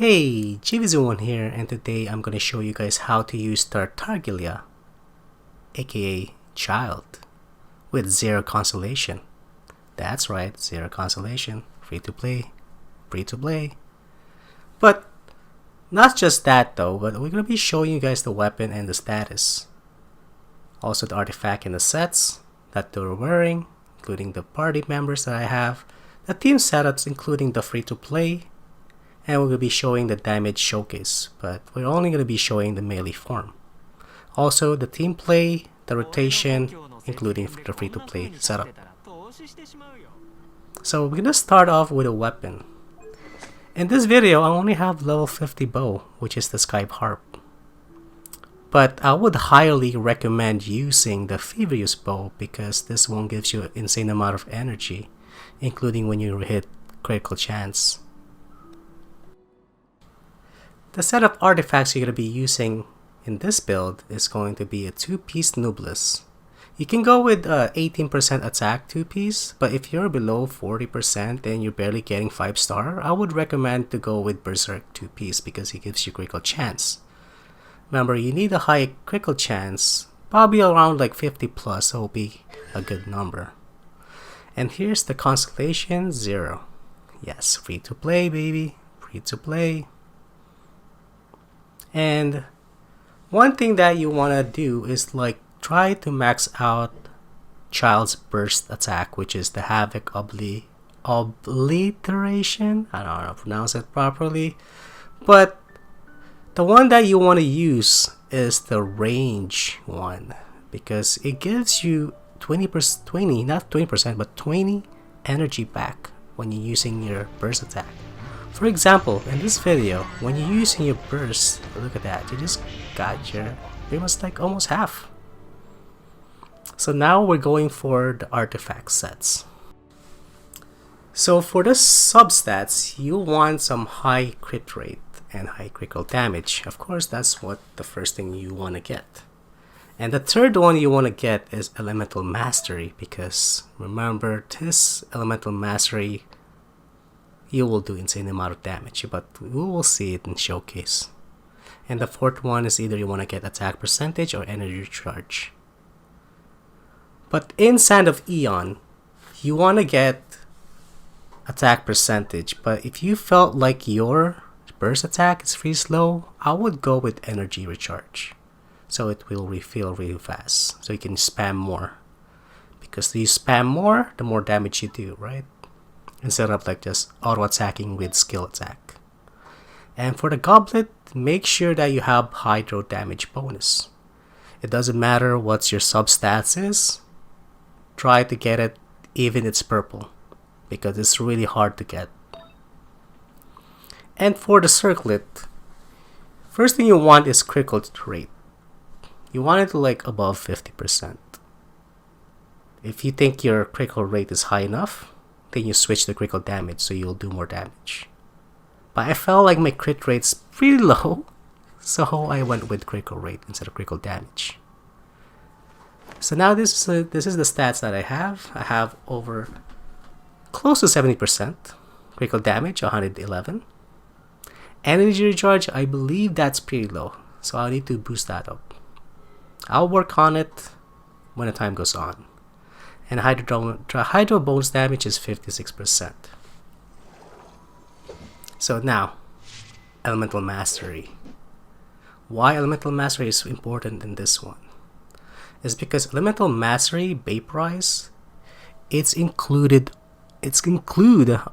Hey, Childe here, and today I'm gonna show you guys how to use Tartaglia, aka Childe, with zero constellation. That's right, zero constellation, free to play. But not just that though, but we're gonna be showing you guys the weapon and the status. Also the artifact and the sets that they're wearing, including the party members that I have, the team setups including the free to play, and we're going to be showing the damage showcase, but we're only going to be showing the melee form. Also the team play, the rotation, including the free to play setup. So we're going to start off with a weapon. In this video I only have level 50 bow, which is the Skype Harp. But I would highly recommend using the Feverious bow because this one gives you an insane amount of energy, including when you hit critical chance. The set of artifacts you're going to be using in this build is going to be a 2-piece Noblesse. You can go with 18% attack 2-piece, but if you're below 40% and you're barely getting 5-star, I would recommend to go with Berserk 2-piece because it gives you critical chance. Remember, you need a high critical chance, probably around like 50 plus, so will be a good number. And here's the Constellation 0. Yes, free to play baby, free to play. And one thing that you want to do is like try to max out Childe's burst attack, which is the Havoc Obliteration. I don't know how to pronounce it properly, but the one that you want to use is the range one because it gives you 20 energy back when you're using your burst attack. For example, in this video, when you're using your burst, look at that, you just got your pretty much like almost half. So now we're going for the artifact sets. So for the substats, you want some high crit rate and high critical damage. Of course, that's what the first thing you want to get. And the third one you want to get is Elemental Mastery because remember, this Elemental Mastery you will do insane amount of damage, but we will see it in showcase. And the fourth one is either you want to get attack percentage or energy charge. But in Sand of Eon, you want to get attack percentage, but if you felt like your burst attack is pretty slow, I would go with energy recharge. So it will refill really fast, so you can spam more. Because you spam more, the more damage you do, right? Instead of like just auto attacking with skill attack. And for the goblet, make sure that you have hydro damage bonus. It doesn't matter what your substats is, try to get it even it's purple because it's really hard to get. And for the circlet, first thing you want is critical rate. You want it to like above 50%. If you think your critical rate is high enough, then you switch to critical damage so you'll do more damage. But I felt like my crit rate's pretty low, so I went with critical rate instead of critical damage. So now this is the stats that I have. I have over close to 70%. Critical damage 111. Energy recharge, I believe that's pretty low, so I'll need to boost that up. I'll work on it when the time goes on. And hydro bonus damage is 56%. So now, Elemental Mastery. Why Elemental Mastery is important in this one is because Elemental Mastery Vaporize, it's included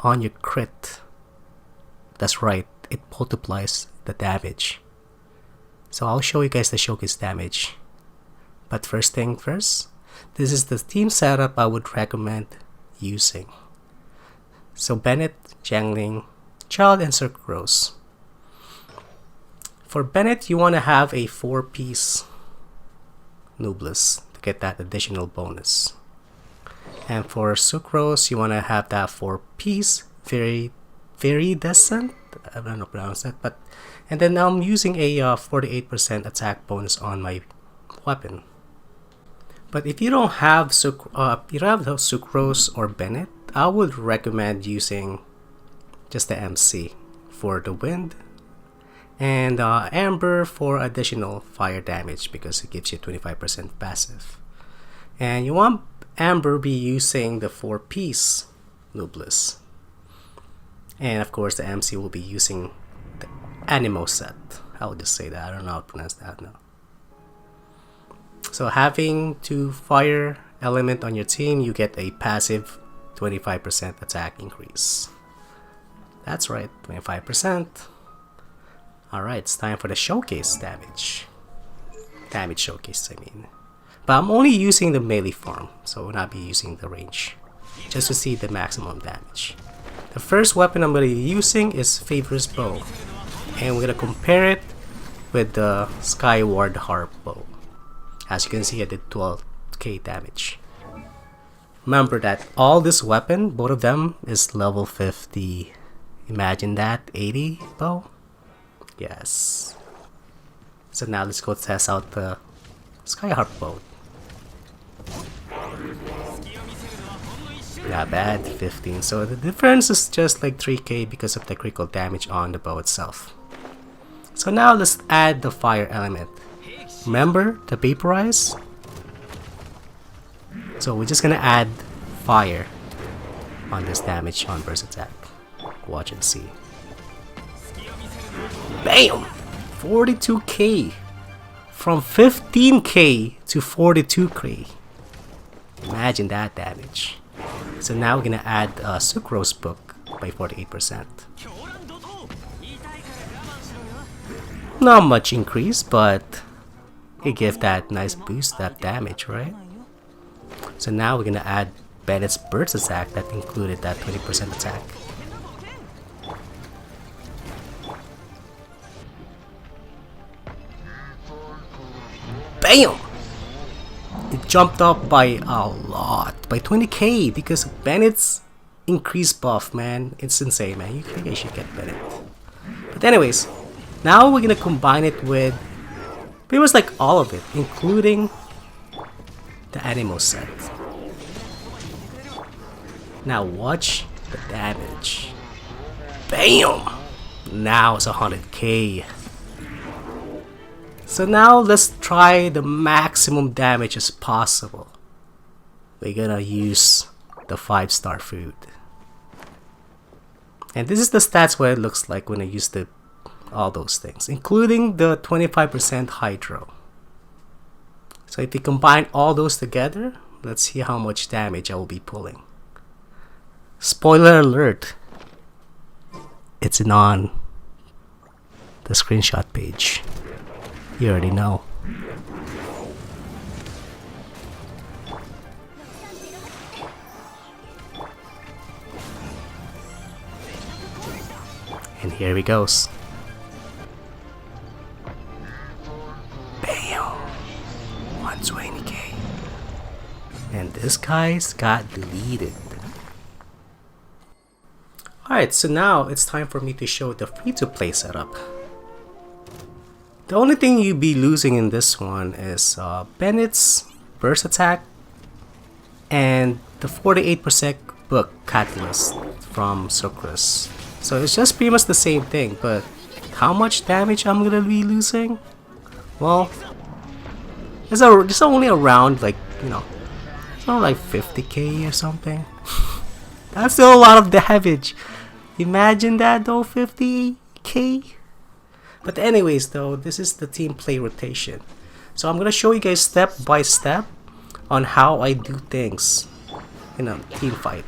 on your crit. That's right, it multiplies the damage. So I'll show you guys the showcase damage. But first thing first, this is the team setup I would recommend using. So Bennett, Jiangling, Childe, and Sucrose. For Bennett, you want to have a 4-piece Noblesse to get that additional bonus. And for Sucrose, you want to have that 4-piece Viridescent. I don't know how to pronounce that, but and then I'm using a 48% attack bonus on my weapon. But if you don't have Sucrose or Bennett, I would recommend using just the MC for the wind, And Amber for additional fire damage because it gives you 25% passive. And you want Amber be using the 4-piece Nubless. And of course the MC will be using the Animo set. I'll just say that, I don't know how to pronounce that now. So having 2 fire element on your team, you get a passive 25% attack increase. That's right, 25%. Alright, it's time for the showcase damage. Damage showcase, I mean. But I'm only using the melee form, so I will not be using the range. Just to see the maximum damage. The first weapon I'm going to be using is Favor's Bow. And we're going to compare it with the Skyward Harp Bow. As you can see, I did 12k damage. Remember that all this weapon, both of them, is level 50. Imagine that, 80 bow? Yes. So now let's go test out the Skyharp bow. Not bad, 15. So the difference is just like 3k because of the critical damage on the bow itself. So now let's add the fire element. Remember the vaporize? So we're just gonna add fire on this damage on burst attack. Watch and see. Bam! 42k! From 15k to 42k. Imagine that damage. So now we're gonna add Sucrose Book by 48%. Not much increase, but it gives that nice boost, that damage, right? So now we're gonna add Bennett's burst attack that included that 20% attack. Bam! It jumped up by a lot, by 20k because of Bennett's increased buff, man. It's insane, man. You think I should get Bennett. But anyways, now we're gonna combine it with pretty much like all of it, including the Animo set. Now watch the damage. Bam! Now it's 100k. So now let's try the maximum damage as possible. We're gonna use the 5-star food. And this is the stats what it looks like when I use all those things, including the 25% hydro. So if we combine all those together, let's see how much damage I will be pulling. Spoiler alert, it's on the screenshot page. You already know. And here he goes. Bam! 120k. And this guy's got deleted. Alright, so now it's time for me to show the free-to-play setup. The only thing you'll be losing in this one is Bennett's burst attack and the 48% book catalyst from Sucrose. So it's just pretty much the same thing, but how much damage I'm gonna be losing? Well, it's only around like, you know, it's around like 50k or something. That's still a lot of damage. Imagine that though, 50k. But anyways though, this is the Teamplay Rotation. So I'm gonna show you guys step by step on how I do things in a team fight.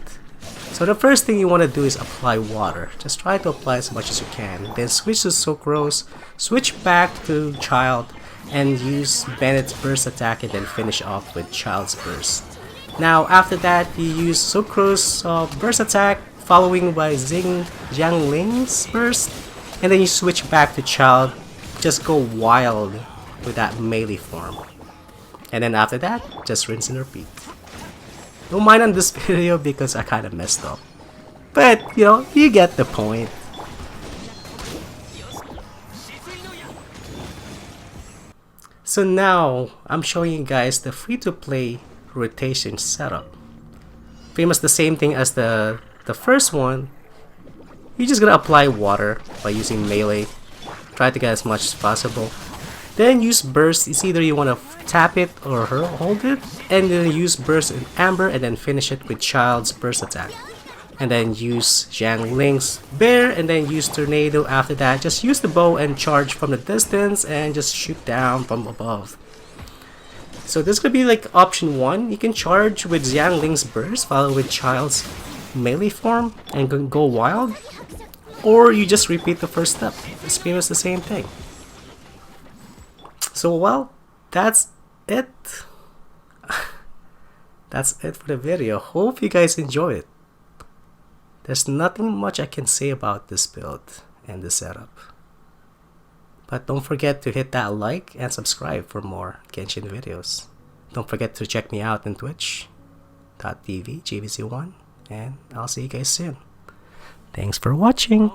So the first thing you want to do is apply water. Just try to apply as much as you can. Then switch to Sucrose, switch back to Childe, and use Bennett's burst attack and then finish off with Childe's burst. Now after that, you use Sucrose burst attack following by Jiangling's burst. And then you switch back to Childe, just go wild with that melee form. And then after that, just rinse and repeat. Don't mind on this video because I kinda messed up. But, you know, you get the point. So now, I'm showing you guys the free-to-play rotation setup. Pretty much the same thing as the first one. You're just gonna apply water by using melee, Try to get as much as possible. Then use burst. It's either you want to tap it or hold it, and then use burst in Amber, and then finish it with Childe's burst attack. And then use Zhang Ling's bear, and then use tornado after that. Just use the bow and charge from the distance, and just shoot down from above. So this could be like option 1. You can charge with Zhang Ling's burst, followed with Childe's melee form, and go wild. Or you just repeat the first step. It's pretty much the same thing. So well, that's it. That's it for the video. Hope you guys enjoy it. There's nothing much I can say about this build and this setup. But don't forget to hit that like and subscribe for more Genshin videos. Don't forget to check me out on twitch.tv GBC1, and I'll see you guys soon. Thanks for watching.